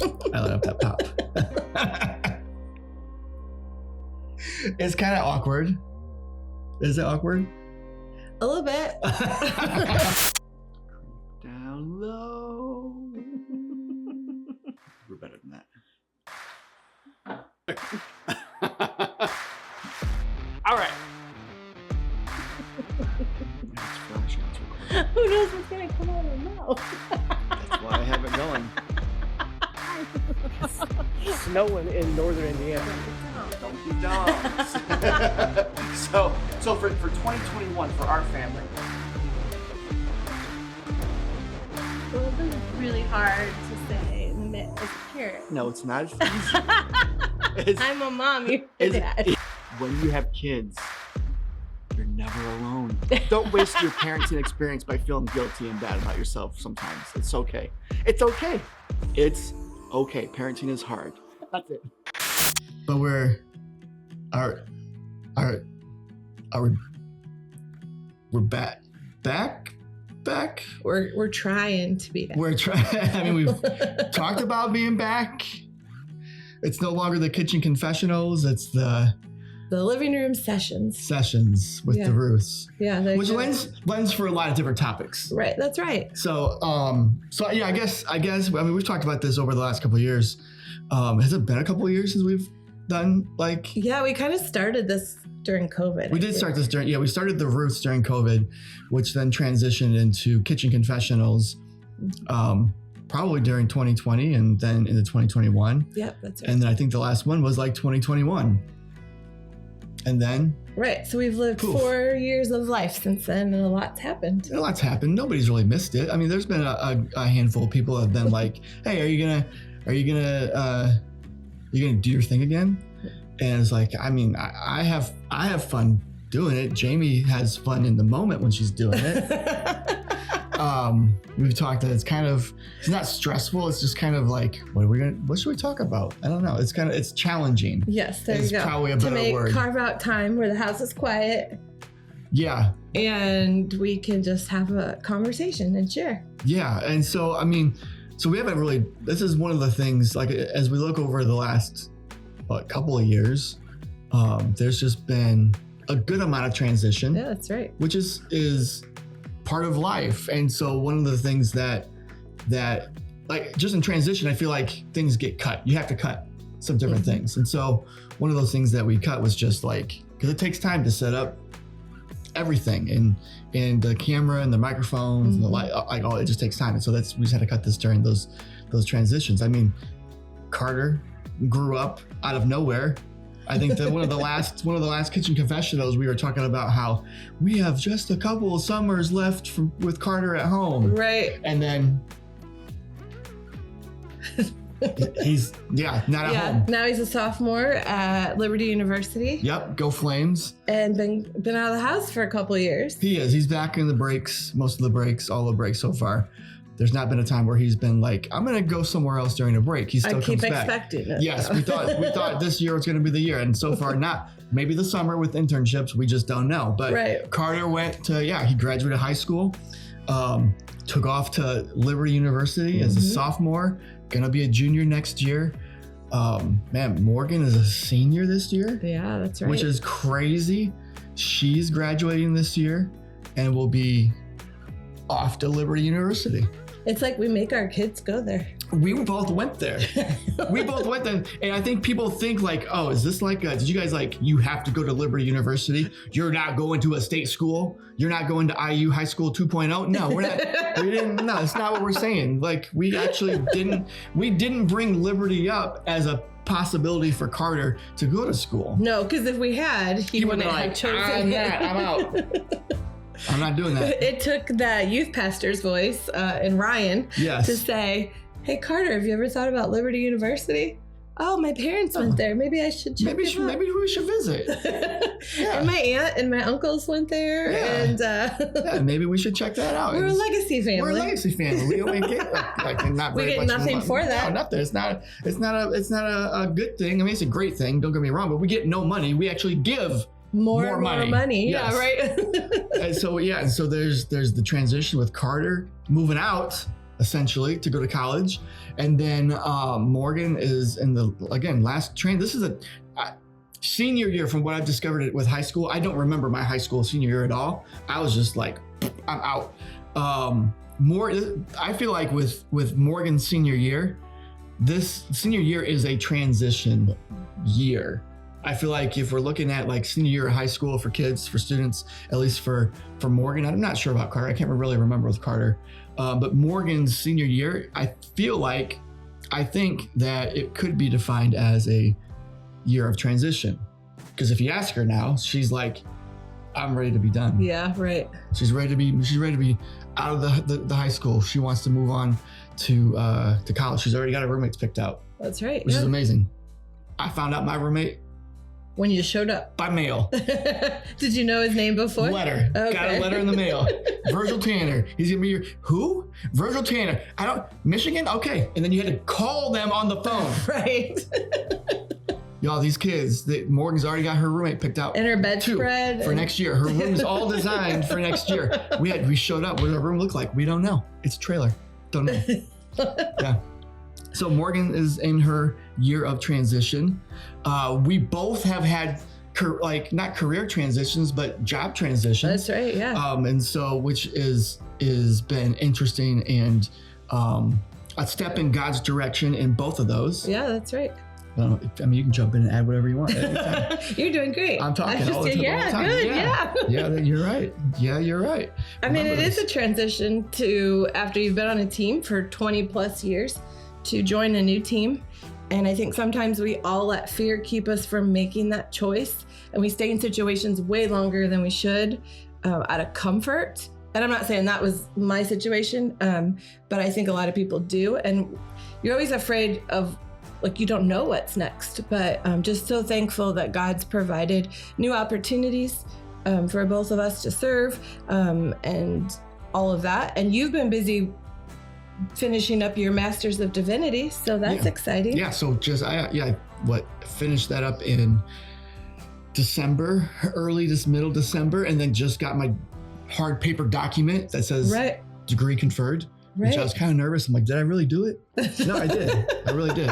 I love that pop. It's kind of awkward. Is it awkward? A little bit. Down low. We're better than that. All right. Who knows what's going to come out of my mouth? That's why I have it going. Snowing in northern Indiana. Don't be dumb. So for 2021 for our family. Well, this is really hard to say in the mid as a parent. No, it's not. It's, I'm a mom, you're a dad. when you have kids, you're never alone. Don't waste your parenting experience by feeling guilty and bad about yourself sometimes. It's okay. It's okay. It's okay. Parenting is hard. That's it. But we're back. We're trying to be back. We're trying. I mean, we've talked about being back. It's no longer the kitchen confessionals. It's the living room sessions with the Ruths. Yeah, which lends for a lot of different topics. Right, that's right. So yeah, I guess. I mean, we've talked about this over the last couple of years. Has it been a couple of years since we've done like? Yeah, we kind of started this during COVID. We did start this during. Yeah, we started the Ruths during COVID, which then transitioned into kitchen confessionals. Probably during 2020 and then into 2021. Yep, that's right. And then I think the last one was like 2021. And then? Right, so we've lived 4 years of life since then and a lot's happened. A lot's happened. Nobody's really missed it. I mean, there's been a handful of people that have been like, hey, are you gonna do your thing again? And it's like, I mean, I have fun doing it. Jami has fun in the moment when she's doing it. We've talked that it's not stressful. It's just kind of like, what should we talk about? I don't know. It's challenging. Yes, there you go. It's probably a better word. Carve out time where the house is quiet. Yeah. And we can just have a conversation and share. Yeah. And so, I mean, we haven't really, this is one of the things, like, as we look over the last couple of years, there's just been a good amount of transition. Yeah, that's right. Which is part of life. And so one of the things that like just in transition, I feel like things get cut. You have to cut some different things. And so one of those things that we cut was just like, because it takes time to set up everything and the camera and the microphones and the light, like it just takes time. And so we just had to cut this during those transitions. I mean, Carter grew up out of nowhere. I think that one of the last kitchen confessionals, we were talking about how we have just a couple of summers left with Carter at home. Right. And then he's not at home. Now he's a sophomore at Liberty University. Yep, go Flames. And been out of the house for a couple of years. He is. He's back in the breaks, most of the breaks, all the breaks so far. There's not been a time where he's been like, I'm gonna go somewhere else during a break. He still comes back. I keep expecting it. Yes, we thought this year was gonna be the year, and so far not. Maybe the summer with internships, we just don't know. But right. Carter went to he graduated high school, took off to Liberty University as a sophomore, gonna be a junior next year. Man, Morgan is a senior this year. Yeah, that's right. Which is crazy. She's graduating this year and will be off to Liberty University. It's like we make our kids go there. We both went there. And I think people think like, oh, is this like, did you guys like, you have to go to Liberty University? You're not going to a state school? You're not going to IU High School 2.0? No, we're not. No, it's not what we're saying. Like, we actually didn't bring Liberty up as a possibility for Carter to go to school. No, because if we had, he wouldn't have chosen it. I'm out. I'm not doing that. It took the youth pastor's voice in Ryan to say, hey, Carter, have you ever thought about Liberty University? Oh, my parents went there. Maybe I should check it out. Maybe we should visit. Yeah. And my aunt and my uncles went there. Yeah. And maybe we should check that out. We're a legacy family. We don't get not we very get much nothing for that. No, nothing. It's not a good thing. I mean, it's a great thing. Don't get me wrong, but we get no money. We actually give more money. Yes. Yeah, right. And so there's the transition with Carter moving out essentially, to go to college. And then Morgan is in the, again, last train. This is a senior year from what I've discovered with high school. I don't remember my high school senior year at all. I was just like, I'm out. I feel like with Morgan's senior year, this senior year is a transition year. I feel like if we're looking at like senior year of high school for kids, for students, at least for Morgan, I'm not sure about Carter. I can't really remember with Carter. But Morgan's senior year, I think that it could be defined as a year of transition. Because if you ask her now, she's like, I'm ready to be done. Yeah, right. She's ready to be out of the high school. She wants to move on to college. She's already got her roommates picked out. That's right. Which is amazing. I found out my roommate when you showed up by mail. Did you know his name before? Letter. Okay. Got a letter in the mail. Virgil Tanner. He's gonna be your who? Virgil Tanner. Michigan? Okay. And then you had to call them on the phone. Right. Y'all, these kids, Morgan's already got her roommate picked out. And her bedspread. For next year. Her room's all designed for next year. We showed up. What does our room look like? We don't know. It's a trailer. Don't know. Yeah. So Morgan is in her year of transition. We both have had not career transitions, but job transitions. That's right. Yeah. And so, which is been interesting and a step in God's direction in both of those. Yeah, that's right. I mean, you can jump in and add whatever you want. You're doing great. I'm talking all the time. Yeah, good. Yeah, you're right. Yeah, you're right. I mean, it is a transition to, after you've been on a team for 20 plus years, to join a new team. And I think sometimes we all let fear keep us from making that choice. And we stay in situations way longer than we should out of comfort. And I'm not saying that was my situation, but I think a lot of people do. And you're always afraid of, you don't know what's next. But I'm just so thankful that God's provided new opportunities for both of us to serve and all of that. And you've been busy finishing up your Master's of Divinity, so that's exciting. Yeah, so just finished that up in December, middle December, and then just got my hard paper document that says degree conferred, which I was kind of nervous. I'm like, did I really do it? No, I did. I really did,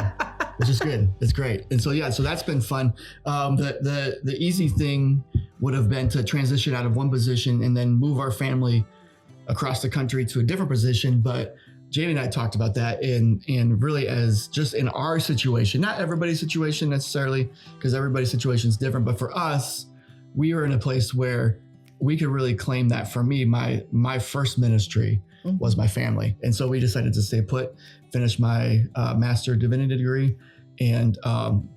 which is good. It's great. And so so that's been fun. The easy thing would have been to transition out of one position and then move our family across the country to a different position, but Jamie and I talked about that and really as just in our situation, not everybody's situation necessarily, because everybody's situation is different. But for us, we were in a place where we could really claim that for me, my first ministry was my family. And so we decided to stay put, finish my Master of Divinity degree, and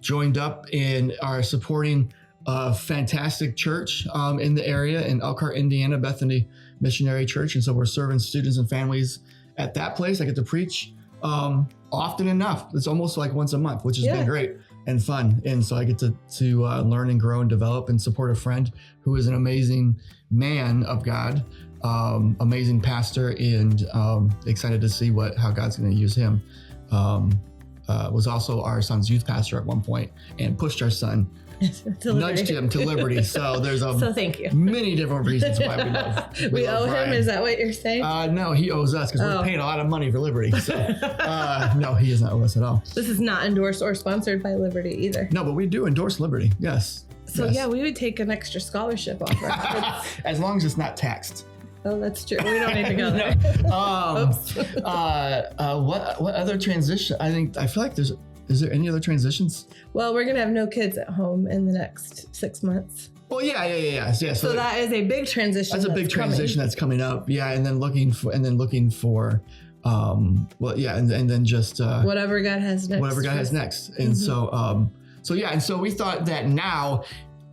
joined up and are supporting a fantastic church in the area in Elkhart, Indiana, Bethany Missionary Church. And so we're serving students and families at that place. I get to preach often enough. It's almost like once a month, which has been great and fun. And so I get to learn and grow and develop and support a friend who is an amazing man of God, amazing pastor, and excited to see how God's going to use him. Was also our son's youth pastor at one point and pushed our son, nudged him to liberty. So there's so thank you. Many different reasons why we love. We owe him. Is that what you're saying? No, he owes us because we're paying a lot of money for Liberty. So no, he does not owe us at all. This is not endorsed or sponsored by Liberty either. No, but we do endorse Liberty. Yes. So we would take an extra scholarship offer. As long as it's not taxed. Oh, that's true. We don't need to go there. What other transition? I feel like is there any other transitions? Well, we're going to have no kids at home in the next 6 months. Well, yeah. So that is a big transition. That's a big transition that's coming up. Yeah. And then looking for, and then just, whatever God has next. And so we thought that now,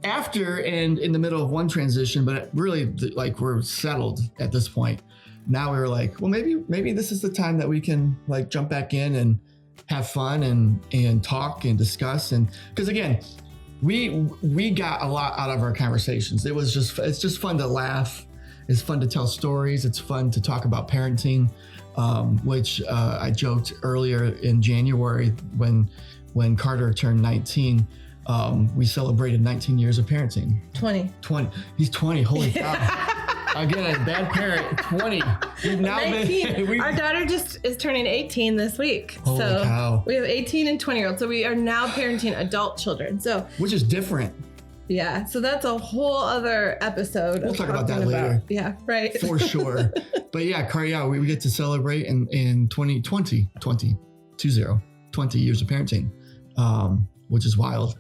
after and in the middle of one transition, but really we're settled at this point. Now we were like, well, maybe this is the time that we can jump back in and have fun and talk and discuss. And because again, we got a lot out of our conversations. It's just fun to laugh. It's fun to tell stories. It's fun to talk about parenting, which I joked earlier in January when Carter turned 19. We celebrated 19 years of parenting. 20. He's 20. Holy cow. Again, a bad parent. 20. We've now 19. Our daughter just is turning 18 this week. Holy so cow. we have 18 and 20-year-olds. So we are now parenting adult children. So which is different. yeah, so that's a whole other episode. We'll talk about that later. Yeah, right. For sure. But yeah, we get to celebrate in 2020 years of parenting, which is wild.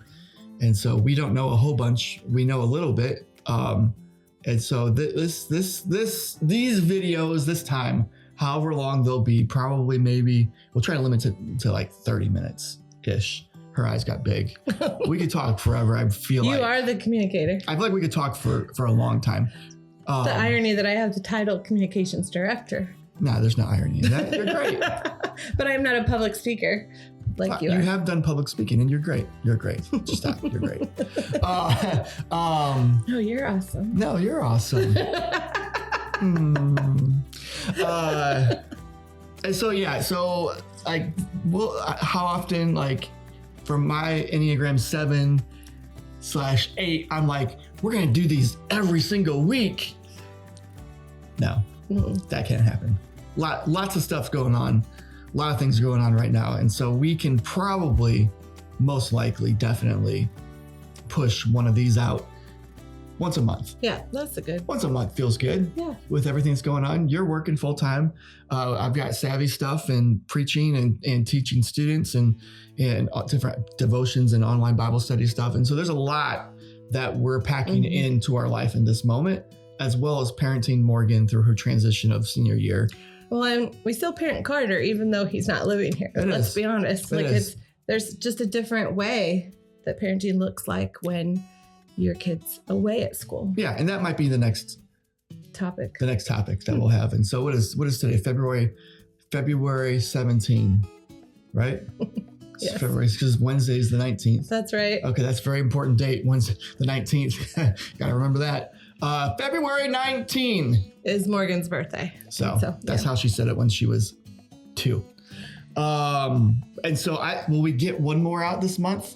And so we don't know a whole bunch. We know a little bit. And so these videos this time, however long they'll be, probably maybe we'll try to limit it to like 30 minutes ish. Her eyes got big. We could talk forever. I feel you are the communicator. I feel like we could talk for a long time. The irony that I have the title communications director. No, there's no irony in that. You're great. But I'm not a public speaker like you are. You have done public speaking and you're great. You're great. Just stop. You're great. No, you're awesome. No, you're awesome. And so, yeah. So like, how often, like for my Enneagram 7/8, I'm like, we're going to do these every single week. No, that can't happen. Lots of stuff going on. A lot of things going on right now. And so we can probably, most likely, definitely push one of these out once a month. Yeah, that's a good. Once a month feels good. Yeah. With everything that's going on. You're working full time. I've got savvy stuff and preaching and teaching students and different devotions and online Bible study stuff. And so there's a lot that we're packing into our life in this moment, as well as parenting Morgan through her transition of senior year. Well, and we still parent Carter, even though he's not living here. Let's be honest. There's just a different way that parenting looks like when your kid's away at school. Yeah, and that might be the next topic. The next topic that we'll have. And so what is today? February 17, right? Yes. February, because Wednesday is the 19th. That's right. Okay, that's a very important date. Wednesday, the 19th. Gotta remember that. February 19 is Morgan's birthday. So that's how she said it when she was 2. And so will we get one more out this month?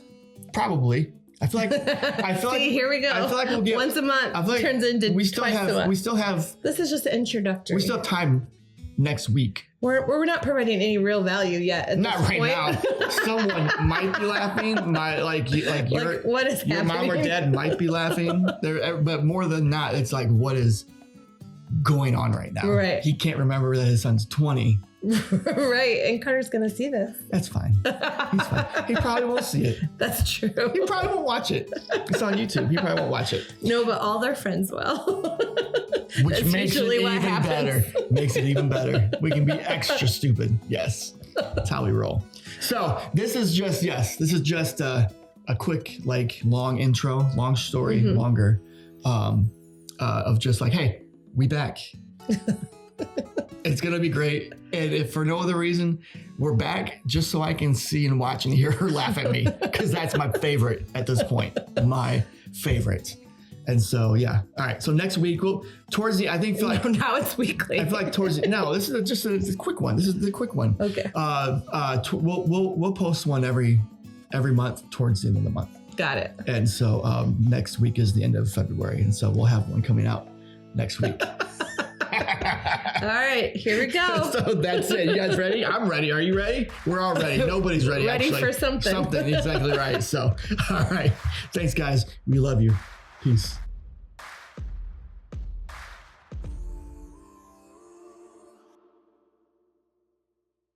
Probably. I feel like here we go. I feel like we'll get once a month. I feel like turns into twice a month. We still have. This is just introductory. We still have time next week. We're not providing any real value yet. At not this right point. now. Someone might be laughing. What is your happening? Mom or dad might be laughing. But more than that, it's like, what is going on right now? Right. He can't remember that his son's 20. Right. And Carter's gonna see this. That's fine. He's fine. He probably won't see it. That's true. He probably won't watch it. It's on YouTube. He probably won't watch it. No, but all their friends will. Which makes it even better. Makes it even better. We can be extra stupid. Yes. That's how we roll. So this is just a quick, long intro, long story, longer, of just like, hey, we back. It's going to be great. And if for no other reason, we're back just so I can see and watch and hear her laugh at me, because that's my favorite at this point. My favorite. And so, yeah. All right. So next week, now it's weekly. I feel like this is just a quick one. This is the quick one. Okay. We'll post one every month towards the end of the month. Got it. And so next week is the end of February. And so we'll have one coming out next week. All right, here we go. So that's it. You guys ready? I'm ready. Are you ready? We're all ready. Nobody's ready. Ready for something. Something. Exactly right. So, all right. Thanks, guys. We love you. Peace.